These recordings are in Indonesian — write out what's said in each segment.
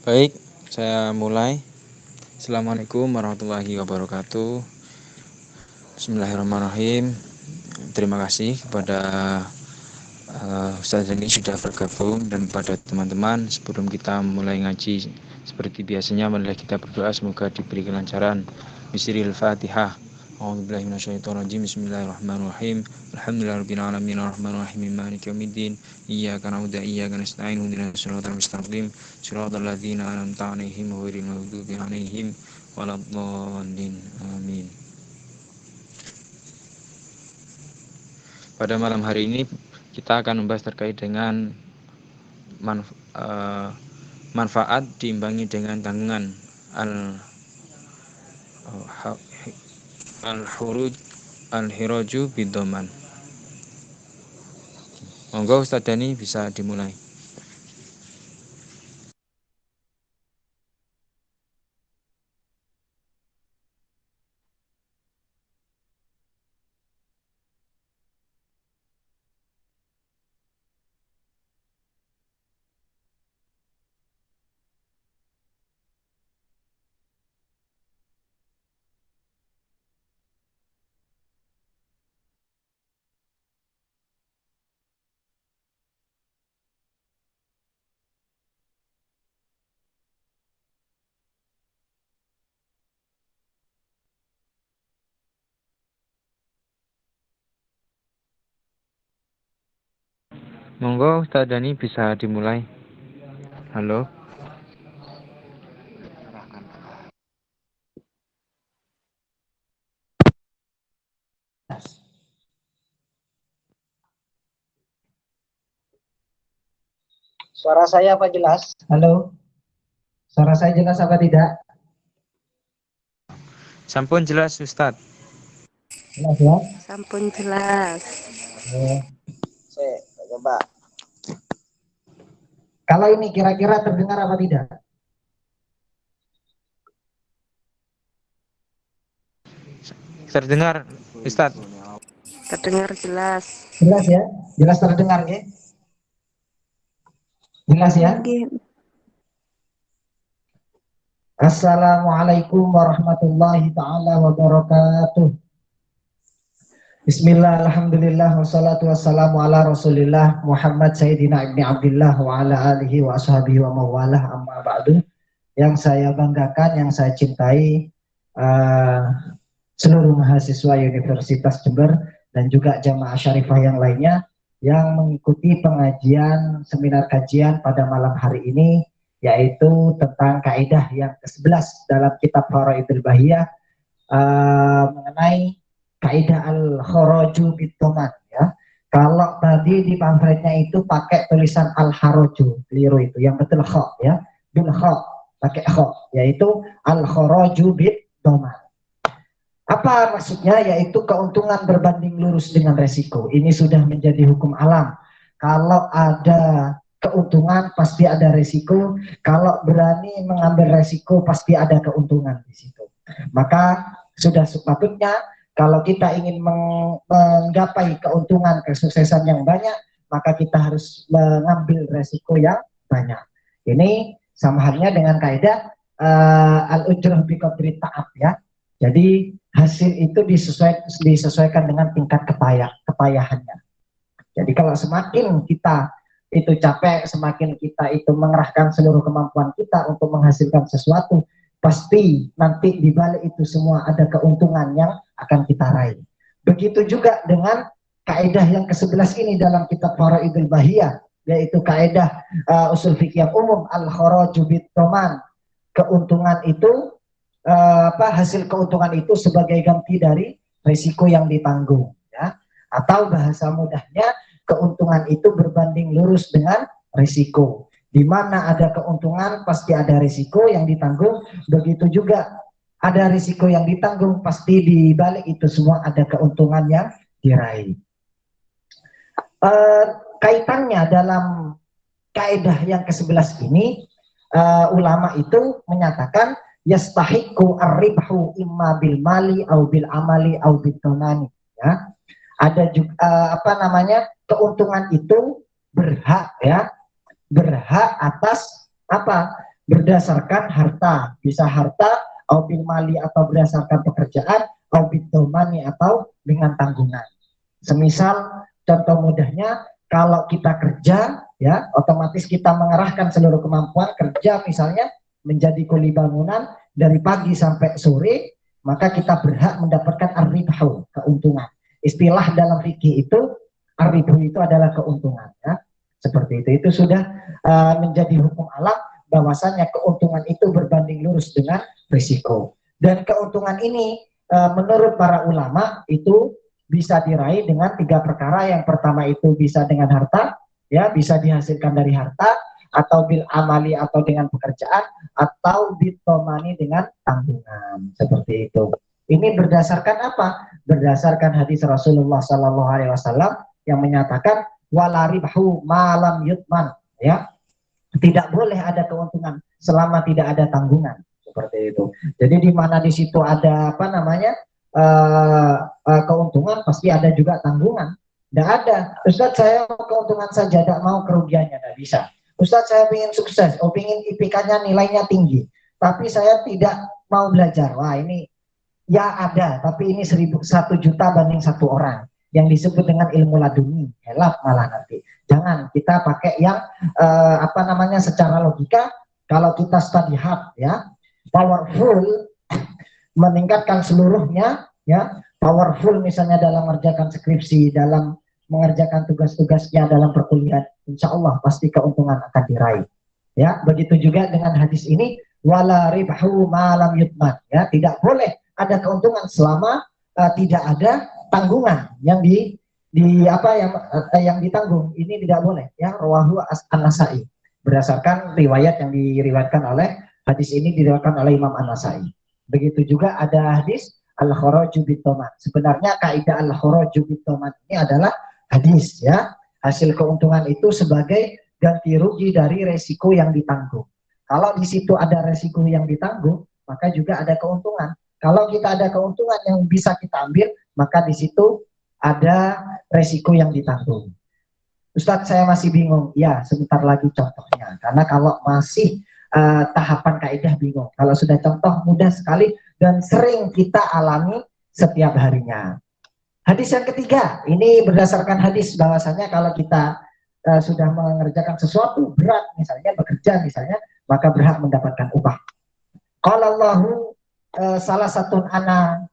Baik, saya mulai. Assalamualaikum warahmatullahi wabarakatuh. Bismillahirrahmanirrahim. Terima kasih kepada Ustaz Zani sudah bergabung, dan kepada teman-teman. Sebelum kita mulai ngaji, seperti biasanya marilah kita berdoa semoga diberi kelancaran. Bismillahirrahmanirrahim. A'udzubillahi minasyaitonirrajim. Bismillahirrahmanirrahim. Alhamdulillahirabbil alamin arrahmanirrahim maliki yaumiddin. Iyyaka na'budu wa iyyaka nasta'in ihdinas siratal mustaqim siratal ladzina an'amta 'alaihim ghairil maghdubi 'alaihim waladdallin. Amin. Pada malam hari ini kita akan membahas terkait dengan manfaat diimbangi dengan tanggungan al-hiraju bidoman. Monggo Ustaz Dani bisa dimulai. Monggo Ustaz Dani bisa dimulai. Halo. Suara saya apa jelas? Halo? Suara saya jelas apa tidak? Sampun jelas Ustaz. Jelas ya? Sampun jelas. Saya coba. Kalau ini kira-kira terdengar apa tidak? Terdengar Ustaz. Terdengar jelas. Jelas ya? Jelas terdengar ya? Jelas ya? Assalamualaikum warahmatullahi ta'ala wabarakatuh. Bismillah, alhamdulillah, wassalatu wassalamu ala rasulillah Muhammad Sayyidina Ibni Abdillah wa ala alihi wa ashabihi wa mawalah, amma ba'du. Yang saya banggakan, yang saya cintai, seluruh mahasiswa Universitas Jember dan juga jamaah syarifah yang lainnya yang mengikuti pengajian seminar kajian pada malam hari ini, yaitu tentang kaidah yang ke-11 dalam kitab Faraidul Bahiyah, mengenai kaidah al-kharaju bid-dhaman ya. Kalau tadi di pamfletnya itu pakai tulisan al-kharaju, keliru itu. Yang betul kha ya, bil kha, pakai kha, yaitu al-kharaju bid-dhaman. Apa maksudnya? Yaitu keuntungan berbanding lurus dengan resiko. Ini sudah menjadi hukum alam. Kalau ada keuntungan pasti ada resiko. Kalau berani mengambil resiko pasti ada keuntungan di situ. Maka sudah sepatutnya kalau kita ingin menggapai keuntungan, kesuksesan yang banyak, maka kita harus mengambil resiko yang banyak. Ini sama halnya dengan kaidah al-ujrah bi qadri ta'ab ya. Jadi hasil itu disesuaikan dengan tingkat kepayahannya. Jadi kalau semakin kita itu capek, semakin kita itu mengerahkan seluruh kemampuan kita untuk menghasilkan sesuatu, pasti nanti di balik itu semua ada keuntungan yang akan kita raih. Begitu juga dengan kaidah yang ke-11 ini dalam kitab Faraidul Bahiyah, yaitu kaidah usul fikih yang umum, al-kharaju bid-dhaman. Keuntungan itu hasil keuntungan itu sebagai ganti dari risiko yang ditanggung ya. Atau bahasa mudahnya, keuntungan itu berbanding lurus dengan risiko. Di mana ada keuntungan pasti ada risiko yang ditanggung, begitu juga ada risiko yang ditanggung, pasti di balik itu semua ada keuntungan yang diraih. Kaitannya dalam kaidah yang ke-11 ini, ulama itu menyatakan yastahiqu ar-ribhu imma bil mali au bil amali au bil tonani ya. Ada juga keuntungan itu berhak ya, berhak atas berdasarkan harta, bisa harta, au bil mali atau berdasarkan pekerjaan, au bil domani atau dengan tanggungan. Semisal contoh mudahnya, kalau kita kerja, ya otomatis kita mengerahkan seluruh kemampuan kerja, misalnya menjadi kuli bangunan dari pagi sampai sore, maka kita berhak mendapatkan ar-ribhu, keuntungan. Istilah dalam fikih itu ar-ribhu itu adalah keuntungan, ya. Seperti itu. Itu sudah menjadi hukum alam bahwasanya keuntungan itu berbanding lurus dengan risiko. Dan keuntungan ini menurut para ulama itu bisa diraih dengan 3 perkara. Yang pertama itu bisa dengan harta, ya, bisa dihasilkan dari harta, atau bil amali atau dengan pekerjaan, atau bitomani dengan tanggungan. Seperti itu. Ini berdasarkan apa? Berdasarkan hadis Rasulullah SAW yang menyatakan wala ribhu malam yutman, ya. Tidak boleh ada keuntungan selama tidak ada tanggungan. Seperti itu. Jadi di mana di situ ada apa namanya? Keuntungan, pasti ada juga tanggungan. Tidak ada, Ustadz saya keuntungan saja, tidak mau kerugiannya, tidak bisa. Ustadz saya ingin sukses, ingin IPK-nya nilainya tinggi, tapi saya tidak mau belajar. Wah ini ya ada, tapi ini 1 juta banding 1 orang, yang disebut dengan ilmu laduni, helap malah nanti. Jangan, kita pakai yang apa namanya secara logika. Kalau kita study hard, ya, powerful, meningkatkan seluruhnya, ya, powerful misalnya dalam mengerjakan skripsi, dalam mengerjakan tugas-tugasnya dalam perkuliahan, insya Allah pasti keuntungan akan diraih. Ya, begitu juga dengan hadis ini, wala ribhu malam yutman, ya, tidak boleh ada keuntungan selama tidak ada tanggungan yang yang ditanggung. Ini tidak boleh, ya. Rawahu An-Nasa'i, berdasarkan riwayat yang diriwayatkan oleh hadis ini diriwayatkan oleh Imam An-Nasa'i. Begitu juga ada hadis al-kharaju bitoman. Sebenarnya kaidah al-kharaju bitoman ini adalah hadis, ya. Hasil keuntungan itu sebagai ganti rugi dari resiko yang ditanggung. Kalau di situ ada resiko yang ditanggung, maka juga ada keuntungan. Kalau kita ada keuntungan yang bisa kita ambil, maka di situ ada resiko yang ditanggung. Ustadz saya masih bingung. Ya, sebentar lagi contohnya. Karena kalau masih tahapan kaidah bingung. Kalau sudah contoh mudah sekali dan sering kita alami setiap harinya. Hadis yang ketiga, ini berdasarkan hadis bahwasanya kalau kita sudah mengerjakan sesuatu berat, misalnya bekerja misalnya, maka berhak mendapatkan upah. Qala Allahu salah satu ana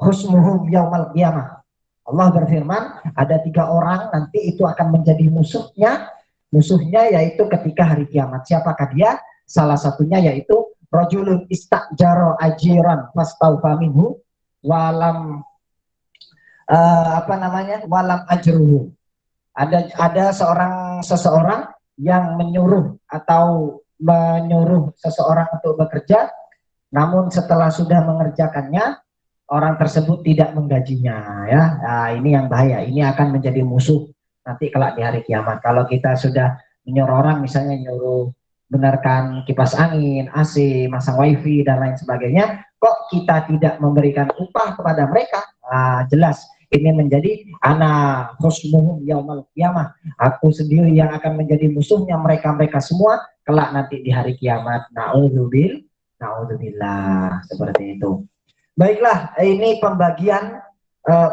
husmuhum yaumal qiyamah. Allah berfirman, ada 3 orang nanti itu akan menjadi musuhnya yaitu ketika hari kiamat. Siapakah dia? Salah satunya yaitu rajulun istajaro ajiran fastaufa minhu walam walam ajruhu. Ada seseorang yang menyuruh seseorang untuk bekerja, namun setelah sudah mengerjakannya orang tersebut tidak menggajinya, ya. Nah, ini yang bahaya. Ini akan menjadi musuh nanti kelak di hari kiamat. Kalau kita sudah menyuruh orang, misalnya nyuruh benarkan kipas angin, AC, masang wifi dan lain sebagainya, kok kita tidak memberikan upah kepada mereka, jelas ini menjadi ana khusmuhum yaumal qiyamah. Aku sendiri yang akan menjadi musuhnya mereka semua kelak nanti di hari kiamat. Naudzubillah, seperti itu. Baiklah, ini pembagian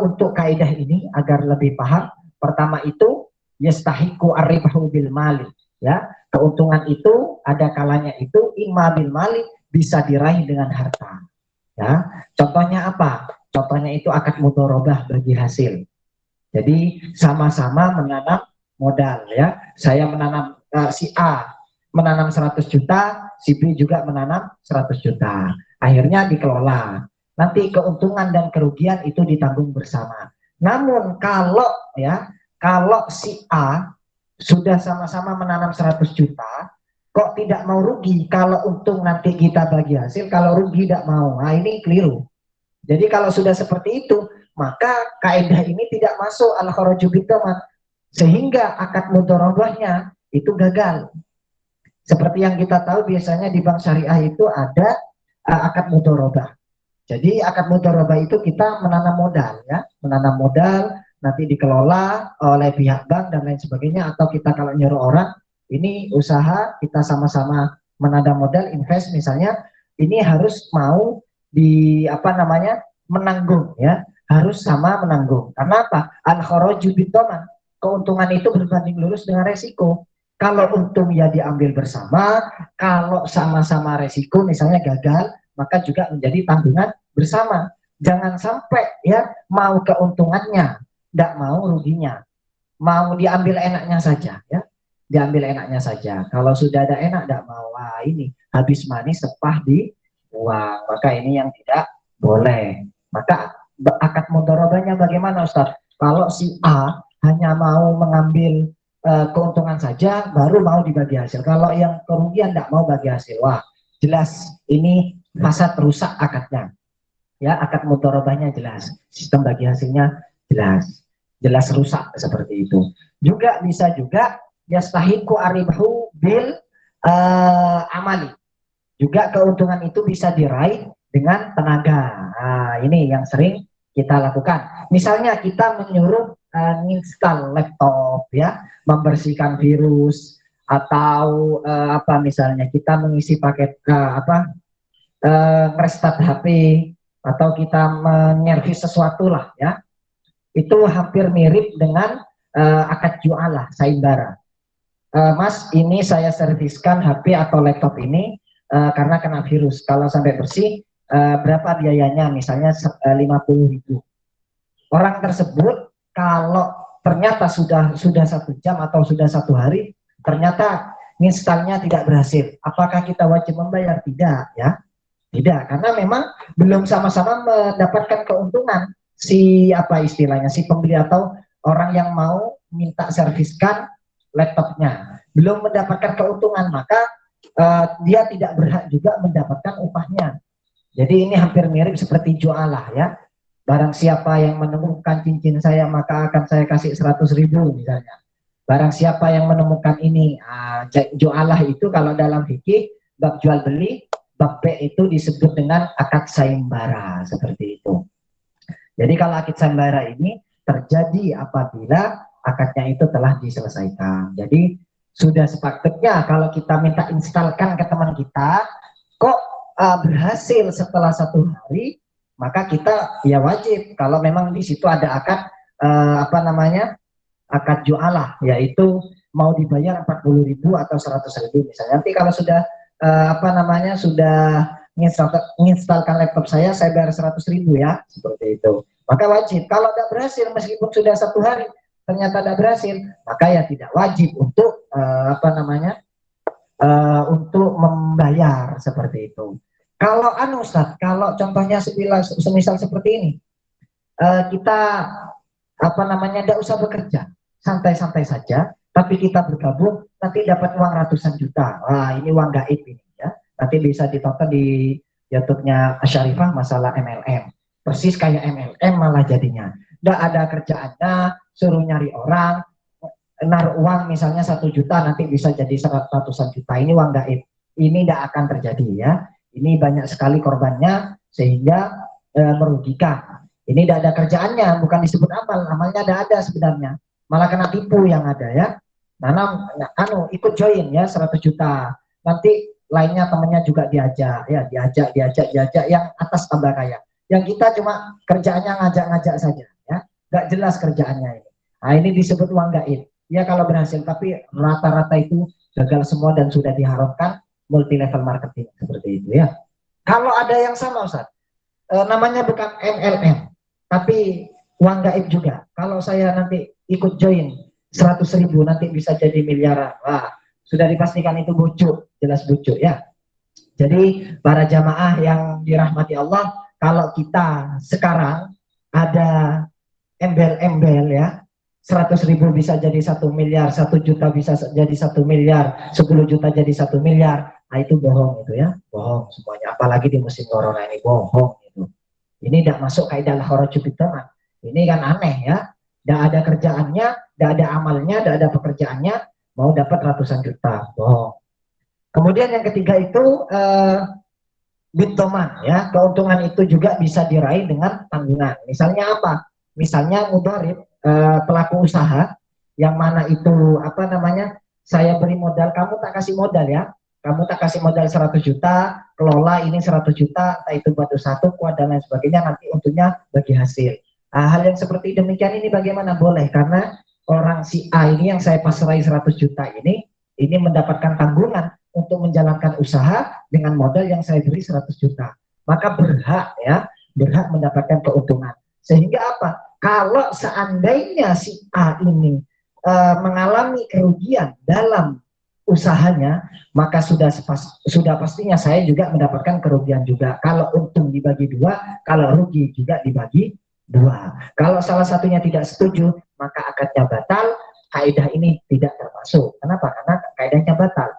untuk kaidah ini agar lebih paham. Pertama itu yastahiqu ar-ribhu bil mali, ya. Keuntungan itu ada kalanya itu imma bil mali, bisa diraih dengan harta, ya. Contohnya apa? Contohnya itu akad mudharabah bagi hasil. Jadi sama-sama menanam modal, ya. Saya menanam si A menanam 100 juta, si B juga menanam 100 juta. Akhirnya dikelola. Nanti keuntungan dan kerugian itu ditanggung bersama. Namun kalau si A sudah sama-sama menanam 100 juta, kok tidak mau rugi? Kalau untung nanti kita bagi hasil, kalau rugi tidak mau. Nah, ini keliru. Jadi kalau sudah seperti itu, maka kaidah ini tidak masuk al-kharaju bitoman, sehingga akad mudharabahnya itu gagal. Seperti yang kita tahu biasanya di bank syariah itu ada akad mudharabah. Jadi akad mudharabah itu kita menanam modal, ya, menanam modal nanti dikelola oleh pihak bank dan lain sebagainya, atau kita kalau nyuruh orang ini usaha kita sama-sama menanam modal invest misalnya, ini harus mau di apa namanya menanggung ya, harus sama menanggung. Karena apa? Al-kharaju bitoman, keuntungan itu berbanding lurus dengan resiko. Kalau untung ya diambil bersama, kalau sama-sama resiko misalnya gagal, maka juga menjadi tanggungan bersama. Jangan sampai ya mau keuntungannya, tidak mau ruginya, mau diambil enaknya saja ya, diambil enaknya saja. Kalau sudah ada enak tidak mau, wah ini habis manis sepah di uang, maka ini yang tidak boleh. Maka akad mudharabahnya bagaimana Ustaz? Kalau si A hanya mau mengambil keuntungan saja, baru mau dibagi hasil. Kalau yang kerugian tidak mau bagi hasil, wah jelas ini fasad, rusak akadnya. Ya, akad mudharabahnya jelas, sistem bagi hasilnya jelas rusak seperti itu. Juga bisa juga yastahiqu aribahu bil amali. Juga keuntungan itu bisa diraih dengan tenaga. Nah, ini yang sering kita lakukan. Misalnya kita menyuruh install laptop ya, membersihkan virus, atau apa misalnya kita mengisi paket restart HP, atau kita menyervis sesuatu lah ya, itu hampir mirip dengan akad jualah sayembara. Mas, ini saya serviskan HP atau laptop ini karena kena virus. Kalau sampai bersih, berapa biayanya? Misalnya 50.000. Orang tersebut kalau ternyata sudah 1 jam atau sudah 1 hari, ternyata installnya tidak berhasil. Apakah kita wajib membayar? Tidak ya. Tidak, karena memang belum sama-sama mendapatkan keuntungan si apa istilahnya, si pembeli atau orang yang mau minta serviskan laptopnya belum mendapatkan keuntungan, maka dia tidak berhak juga mendapatkan upahnya. Jadi ini hampir mirip seperti jualah ya. Barang siapa yang menemukan cincin saya maka akan saya kasih 100.000 misalnya. Barang siapa yang menemukan ini, jualah itu kalau dalam fikih bab jual beli, bab B itu disebut dengan akad sayembara seperti itu. Jadi kalau akad sayembara ini terjadi apabila akadnya itu telah diselesaikan. Jadi sudah sepatutnya kalau kita minta instalkan ke teman kita, kok berhasil setelah 1 hari, maka kita ya wajib. Kalau memang di situ ada akad akad jualah, yaitu mau dibayar 40.000 atau 100.000 misalnya. Nanti kalau sudah sudah menginstalkan laptop saya bayar 100.000 ya, seperti itu. Maka wajib. Kalau tidak berhasil meskipun sudah 1 hari ternyata tidak berhasil, maka ya tidak wajib untuk untuk membayar seperti itu. Kalau Ustaz, kalau contohnya semisal seperti ini, kita tidak usah bekerja, santai-santai saja, tapi kita bergabung, nanti dapat uang ratusan juta. Wah, ini uang gaib ini ya. Nanti bisa ditonton di YouTube-nya Asyarifah masalah MLM. Persis kayak MLM malah jadinya. Nggak ada kerjaannya, suruh nyari orang, naruh uang misalnya 1 juta, nanti bisa jadi ratusan juta. Ini uang gaib. Ini tidak akan terjadi ya. Ini banyak sekali korbannya sehingga merugikan. Ini tidak ada kerjaannya, bukan disebut amal. Amalnya tidak ada sebenarnya. Malah kena tipu yang ada ya. Ikut join ya 100 juta. Nanti lainnya temannya juga diajak yang atas tambah kaya. Yang kita cuma kerjaannya ngajak-ngajak saja ya. Nggak jelas kerjaannya ini. Nah, ini disebut uang gaib. Ya kalau berhasil, tapi rata-rata itu gagal semua dan sudah diharamkan multi level marketing seperti itu ya. Kalau ada yang sama Ustaz, namanya bukan MLM, tapi uang gaib juga. Kalau saya nanti ikut join 100.000 nanti bisa jadi miliaran. Wah, sudah dipastikan itu bujuk, jelas bujuk ya. Jadi para jamaah yang dirahmati Allah, kalau kita sekarang ada embel-embel ya, 100.000 bisa jadi 1 miliar, 1 juta bisa jadi 1 miliar, 10 juta jadi 1 miliar. Nah itu bohong itu ya, bohong semuanya. Apalagi di musim corona ini bohong itu. Ini tidak masuk kaidah al-kharaju bitoman. Ini kan aneh ya. Tidak ada kerjaannya, tidak ada amalnya, tidak ada pekerjaannya, mau dapat ratusan juta, bohong. Kemudian yang ketiga itu bitoman ya, keuntungan itu juga bisa diraih dengan tanggungan. Misalnya apa? Misalnya mudharib, pelaku usaha yang mana itu saya beri modal, kamu tak kasih modal ya, kamu tak kasih modal 100 juta, kelola ini 100 juta, entah itu batu satu, kuat dan lain sebagainya, nanti untungnya bagi hasil. Hal yang seperti demikian ini bagaimana? Boleh, karena orang si A ini yang saya pasrai 100 juta ini mendapatkan tanggungan untuk menjalankan usaha dengan modal yang saya beri 100 juta. Maka berhak berhak mendapatkan keuntungan. Sehingga apa? Kalau seandainya si A ini mengalami kerugian dalam usahanya, maka sudah pastinya saya juga mendapatkan kerugian juga. Kalau untung dibagi dua, kalau rugi juga dibagi dua. Kalau salah satunya tidak setuju, maka akadnya batal. Kaidah ini tidak termasuk. Kenapa? Karena kaidahnya batal.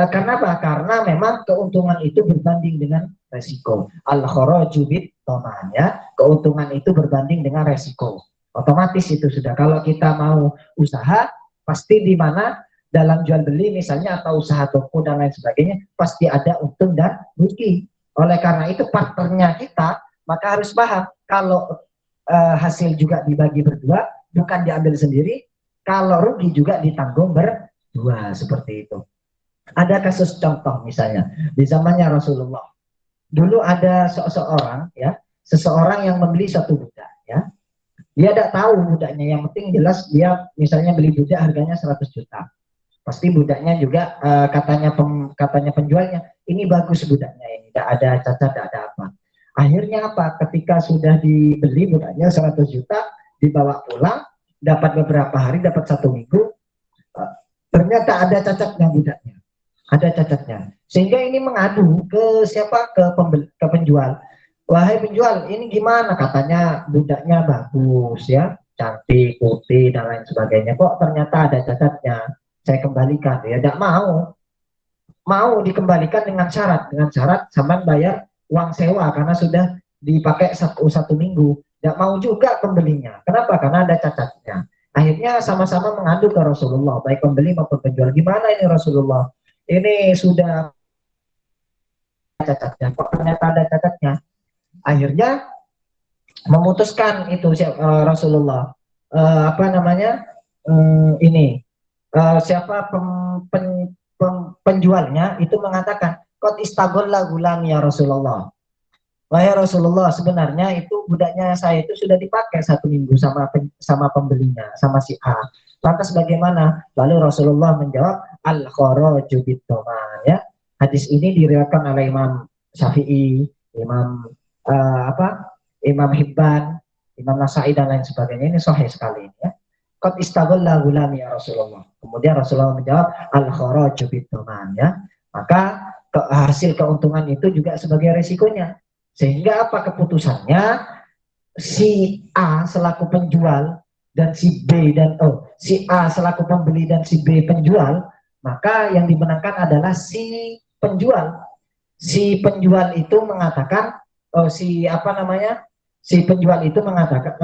Karena apa? Karena memang keuntungan itu berbanding dengan resiko. Al-kharaju bit-thaman, ya. Keuntungan itu berbanding dengan resiko. Otomatis itu sudah. Kalau kita mau usaha, pasti di mana dalam jual beli misalnya atau usaha toko dan lain sebagainya, pasti ada untung dan rugi. Oleh karena itu partnernya kita, maka harus paham kalau hasil juga dibagi berdua, bukan diambil sendiri. Kalau rugi juga ditanggung berdua, seperti itu. Ada kasus contoh misalnya di zamannya Rasulullah. Dulu ada seseorang yang membeli satu budak, ya. Dia tidak tahu budaknya, yang penting jelas dia misalnya beli budak harganya 100 juta. Pasti budaknya juga katanya penjualnya, ini bagus budaknya, ini tidak ada cacat, tidak ada apa. Akhirnya apa? Ketika sudah dibeli budaknya 100 juta, dibawa pulang, dapat beberapa hari, dapat 1 minggu, ternyata ada cacatnya budaknya. Ada cacatnya, sehingga ini mengadu ke siapa? Ke penjual. Wahai penjual, ini gimana? Katanya budaknya bagus, ya, cantik, putih dan lain sebagainya. Kok ternyata ada cacatnya? Saya kembalikan. Ya tidak mau dikembalikan dengan syarat sama bayar uang sewa karena sudah dipakai satu minggu. Tidak mau juga pembelinya. Kenapa? Karena ada cacatnya. Akhirnya sama-sama mengadu ke Rasulullah, baik pembeli maupun penjual. Gimana ini Rasulullah? Ini sudah cacatnya, kok ternyata ada cacatnya. Akhirnya memutuskan itu Rasulullah, siapa penjualnya itu mengatakan, qad istaghalla gulam ya Rasulullah. Wahai Rasulullah, sebenarnya itu budaknya saya itu sudah dipakai 1 minggu sama pembelinya, sama si A. Lantas bagaimana? Lalu Rasulullah menjawab, al-kharaju bit-thaman, ya. Hadis ini diriwayatkan oleh Imam Syafi'i, Imam Hibban, Imam Nasai dan lain sebagainya. Ini sahih sekali, ya. Qad istaghalla gulam ya Rasulullah. Kemudian Rasulullah menjawab, al-kharaju bit-thaman, ya. Maka hasil keuntungan itu juga sebagai resikonya. Sehingga apa keputusannya? Si A selaku penjual dan si A selaku pembeli dan si B penjual, maka yang dimenangkan adalah si penjual. Si penjual itu mengatakan si penjual itu mengatakan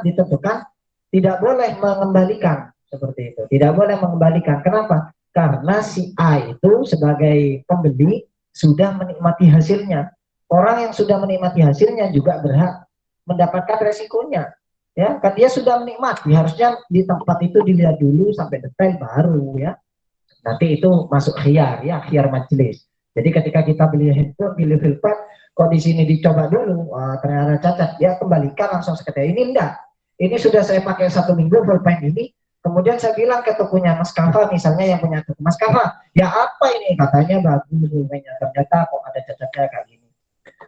ditentukan tidak boleh mengembalikan, seperti itu. Tidak boleh mengembalikan. Kenapa? Karena si A itu sebagai pembeli sudah menikmati hasilnya. Orang yang sudah menikmati hasilnya juga berhak mendapatkan resikonya. Ya, kan dia sudah menikmati, harusnya di tempat itu dilihat dulu sampai detail baru, ya. Nanti itu masuk khiyar, ya, khiyar majelis. Jadi ketika kita beli handphone, beli filpad, kok di sini dicoba dulu, ternyata cacat, ya kembalikan langsung seketika. Ini enggak. Ini sudah saya pakai 1 minggu pulpen ini, kemudian saya bilang ke tokonya Mas Kafa, misalnya yang punya toko, Mas Kafa, ya apa ini? Katanya bagus pulpennya, ternyata kok ada cacatnya kayak gini.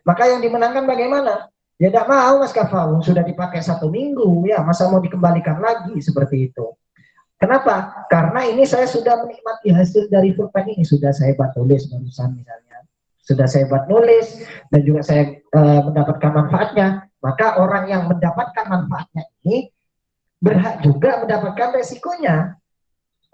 Maka yang dimenangkan bagaimana? Ya tidak mau Mas Kafa, sudah dipakai 1 minggu, ya masa mau dikembalikan lagi, seperti itu. Kenapa? Karena ini saya sudah menikmati hasil dari pulpen ini, sudah saya buat tulis barusan misalnya, sudah saya buat nulis dan juga saya mendapatkan manfaatnya. Maka orang yang mendapatkan manfaatnya ini berhak juga mendapatkan resikonya.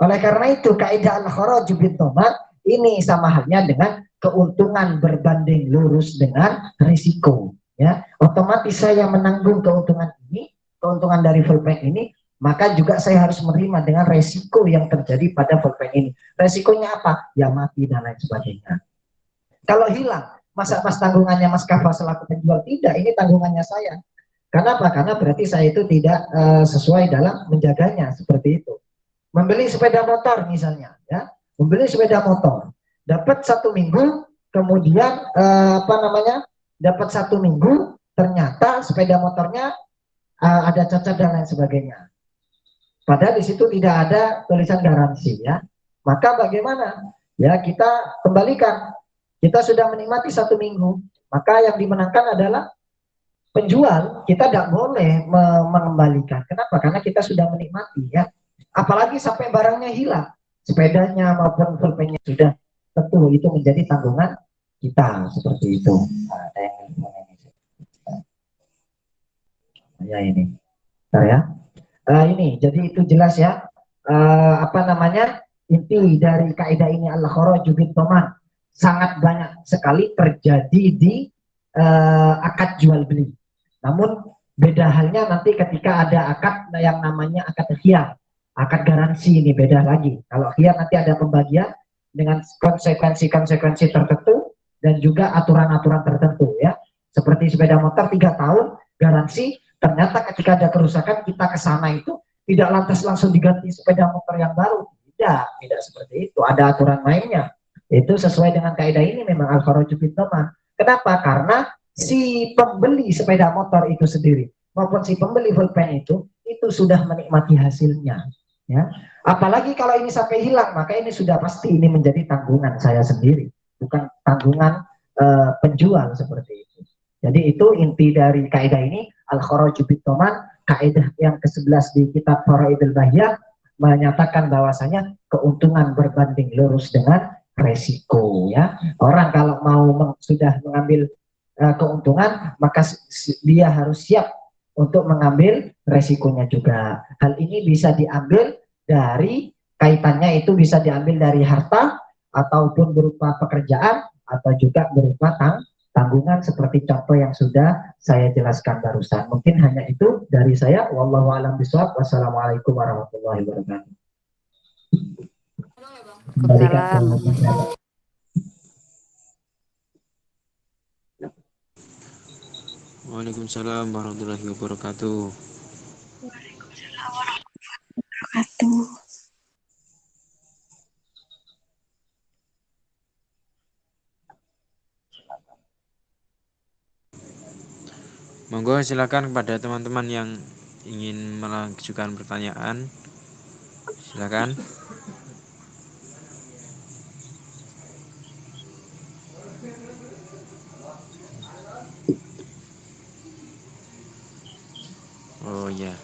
Oleh karena itu kaidah al-kharaju bit-thaman ini sama halnya dengan keuntungan berbanding lurus dengan risiko. Ya, otomatis saya menanggung keuntungan ini, keuntungan dari pulpen ini, maka juga saya harus menerima dengan resiko yang terjadi pada pulpen ini. Resikonya apa? Ya mati dan lain sebagainya. Kalau hilang, masa Mas tanggungannya Mas Kafa selaku penjual? Tidak, ini tanggungannya saya. Kenapa? Karena berarti saya itu tidak sesuai dalam menjaganya, seperti itu. Membeli sepeda motor misalnya, ya, membeli sepeda motor. dapat 1 minggu, kemudian dapat 1 minggu, ternyata sepeda motornya ada cacat dan lain sebagainya. Padahal di situ tidak ada tulisan garansi ya. Maka bagaimana? Ya kita kembalikan. Kita sudah menikmati 1 minggu, maka yang dimenangkan adalah penjual. Kita tidak boleh mengembalikan. Kenapa? Karena kita sudah menikmati ya. Apalagi sampai barangnya hilang, sepedanya maupun pulpennya sudah, tentu itu menjadi tanggungan kita seperti itu. Ya ini, ya. Ini, jadi itu jelas ya. Inti dari kaidah ini al-kharaju bid-dhaman sangat banyak sekali terjadi di akad jual beli. Namun beda halnya nanti ketika ada akad yang namanya akad khiyar, akad garansi, ini beda lagi. Kalau khiyar nanti ada pembagian dengan konsekuensi-konsekuensi tertentu dan juga aturan-aturan tertentu ya. Seperti sepeda motor 3 tahun garansi, ternyata ketika ada kerusakan kita ke sana itu tidak lantas langsung diganti sepeda motor yang baru. Tidak seperti itu. Ada aturan mainnya. Itu sesuai dengan kaidah ini memang al-kharaju bid-dhaman. Kenapa? Karena si pembeli sepeda motor itu sendiri maupun si pembeli pulpen itu sudah menikmati hasilnya. Ya. Apalagi kalau ini sampai hilang, maka ini sudah pasti ini menjadi tanggungan saya sendiri, bukan tanggungan penjual seperti itu. Jadi itu inti dari kaidah ini al-kharaju bid-dhaman. Kaidah yang ke-11 di kitab Faraidul Bahiyah menyatakan bahwasanya keuntungan berbanding lurus dengan resiko ya. Orang kalau mau sudah mengambil keuntungan, maka dia harus siap untuk mengambil resikonya juga. Hal ini bisa diambil dari kaitannya, itu bisa diambil dari harta ataupun berupa pekerjaan atau juga berupa tanggungan seperti contoh yang sudah saya jelaskan barusan. Mungkin hanya itu dari saya. Wallahu a'lam bishawab. Wassalamualaikum warahmatullahi wabarakatuh. Waalaikumsalam warahmatullahi wabarakatuh. Waalaikumsalam warahmatullahi wabarakatuh. Monggo silakan kepada teman-teman yang ingin mengajukan pertanyaan. Silakan. Oh ya.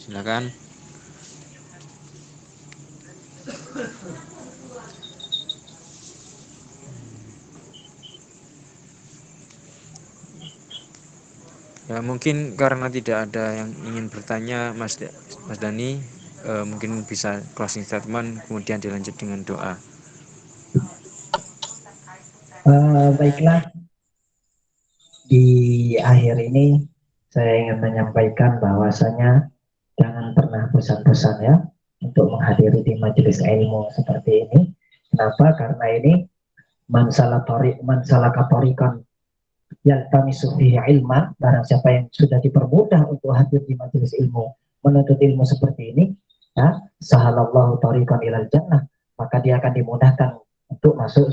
Silakan. Ya, mungkin karena tidak ada yang ingin bertanya, Mas Dani, mungkin bisa closing statement kemudian dilanjut dengan doa. Baiklah, di akhir ini saya ingin menyampaikan bahwasanya jangan pernah bosan-bosan ya untuk menghadiri di majelis ilmu seperti ini. Kenapa? Karena ini man salaka thariqan yaltamisu fihi ilman, barang siapa yang sudah dipermudah untuk hadir di majelis ilmu, menuntut ilmu seperti ini, ya, sahalallahu thariqan ilal jannah, maka dia akan dimudahkan untuk masuk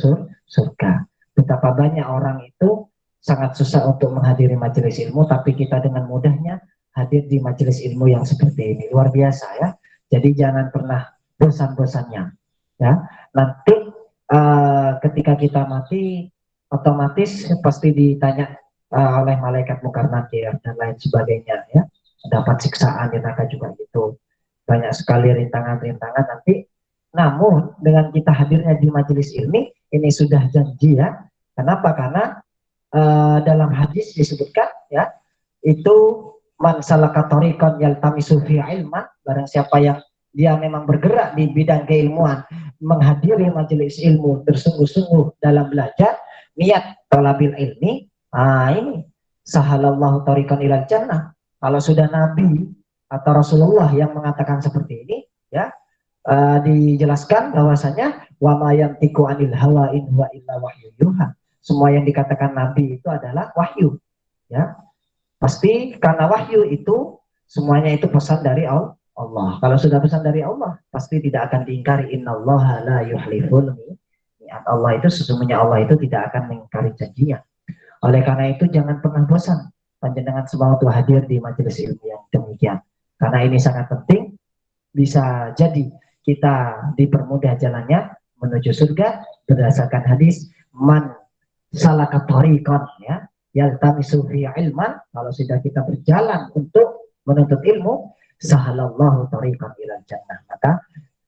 surga. Betapa banyak orang itu sangat susah untuk menghadiri majelis ilmu, tapi kita dengan mudahnya hadir di majelis ilmu yang seperti ini. Luar biasa ya. Jadi jangan pernah bosan-bosannya ya. Nanti ketika kita mati otomatis pasti ditanya oleh malaikat mungkar nakir dan lain sebagainya ya. Dapat siksaan di neraka juga gitu. Banyak sekali rintangan-rintangan nanti. Namun dengan kita hadirnya di majelis ini sudah janji ya. Kenapa? Karena dalam hadis disebutkan ya, itu man salaka thariqan yaltamisu fi ilman, barang siapa yang dia memang bergerak di bidang keilmuan, menghadiri majelis ilmu, bersungguh-sungguh dalam belajar, niat talabil ilmi, ini sahalallahu thariqan ilal jannah. Kalau sudah Nabi atau Rasulullah yang mengatakan seperti ini ya, dijelaskan bahwasanya wa ma yantiqu anil hawa in huwa illa wahyu yuha. Semua yang dikatakan Nabi itu adalah wahyu ya. Pasti karena wahyu itu semuanya itu pesan dari Allah. Allah. Kalau sudah pesan dari Allah, pasti tidak akan diingkari. Innallaha la yuhliful mi'ad. Allah itu sesungguhnya Allah itu tidak akan mengingkari janjinya. Oleh karena itu jangan pernah bosan panjenengan semua untuk hadir di majelis ilmu yang demikian. Karena ini sangat penting, bisa jadi kita dipermudah jalannya menuju surga berdasarkan hadis man salaka thariqan ya yaltamisu fi ilman. Kalau sudah kita berjalan untuk menuntut ilmu, sahalallahu thariqan ilal jannah, maka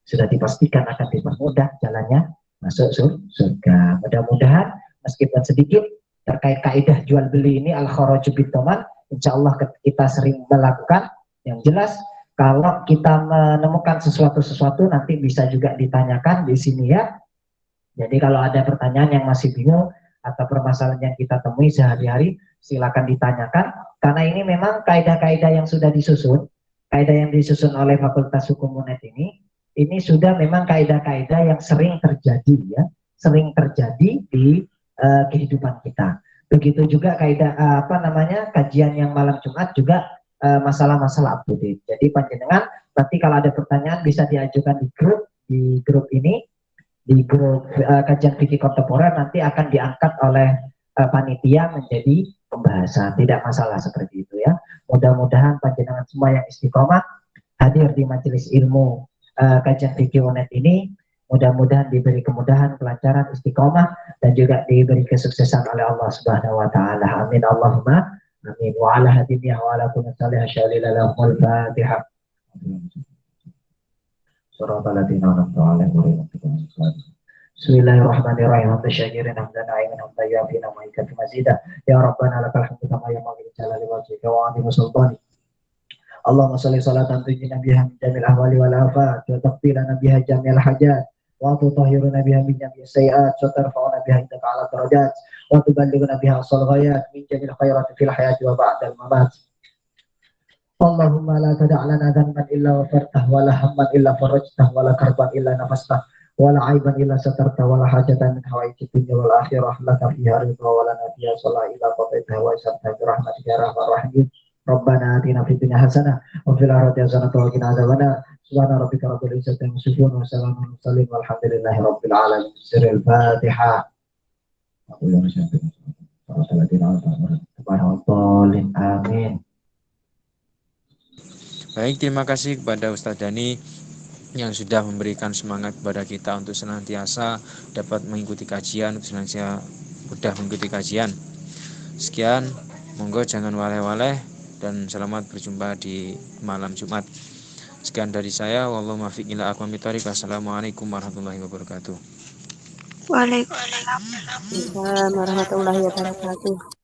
sudah dipastikan akan dipermudah jalannya masuk surga. Mudah-mudahan meskipun sedikit terkait kaidah jual beli ini al-kharaju bit-thaman, insyaallah kita sering melakukan. Yang jelas kalau kita menemukan sesuatu nanti bisa juga ditanyakan di sini ya. Jadi kalau ada pertanyaan yang masih bingung atau permasalahan yang kita temui sehari-hari, silakan ditanyakan. Karena ini memang kaidah-kaidah yang sudah disusun, kaidah yang disusun oleh Fakultas Hukum UNED ini sudah memang kaidah-kaidah yang sering terjadi ya, sering terjadi di kehidupan kita. Begitu juga kaidah kajian yang malam Jumat juga masalah-masalah up to date. Jadi panjenengan nanti kalau ada pertanyaan bisa diajukan di grup ini, di grup kajian fikih kontemporer, nanti akan diangkat oleh panitia menjadi pembahasan. Tidak masalah seperti itu ya. Mudah-mudahan panjenengan semua yang istiqomah hadir di majelis ilmu kajian fikih UNED ini, mudah-mudahan diberi kemudahan, kelancaran, istiqomah, dan juga diberi kesuksesan oleh Allah Subhanahu wa taala. Amin Allahumma amin. Wa ala hadinihi wa ala kulli salih syalil lahumul Fatihah. Suratul Ladina an'amta 'alaihim. Bismillahirrahmanirrahim. Hamdasyakirin hamdan na'imin hamdan yafina ma'ikati mazida. Ya Rabbana lakal hamdu kama yanbaghi li jalali wajhika wa 'azimi sultanik. Allahumma sholli sholatan tujina biha min jamil ahwali wal afat wa taqbilana biha jamil hajat wa tutahhiruna biha min jamil sayiat wa tarfa'una biha indaka 'ala darajat wa tuballighuna biha asal ghayat min jamil khairati fil hayati wa ba'dal mamat. Allahumma la tada' lana dhanban illa wafartah wa la hamman illa farajtah wa la karban illa nafastah wa la aiban illa satartah wa la hajatan min hawaiji dunya wal akhirah laka fiha ridha wa lana fiha salah illa qadaitah wa isartah bi rahmatika ya arhamar rahimin. Rabbana atina fid dunya hasanah wa fil akhirati hasanah wa qina adzabannar. Subhana rabbika rabbil izzati amma yasifun wa salamun alal mursalin walhamdulillahi rabbil alamin. Sirrul Fatihah. Amin. Baik, terima kasih kepada Ustadz Dhani yang sudah memberikan semangat kepada kita untuk senantiasa dapat mengikuti kajian, untuk senantiasa mudah mengikuti kajian. Sekian, monggo jangan waleh-waleh dan selamat berjumpa di malam Jumat. Sekian dari saya, wallahu muwaffiq ila aqwamit thoriq. Wassalamualaikum warahmatullahi wabarakatuh. Waalaikumsalam. Waalaikumsalam warahmatullahi wabarakatuh.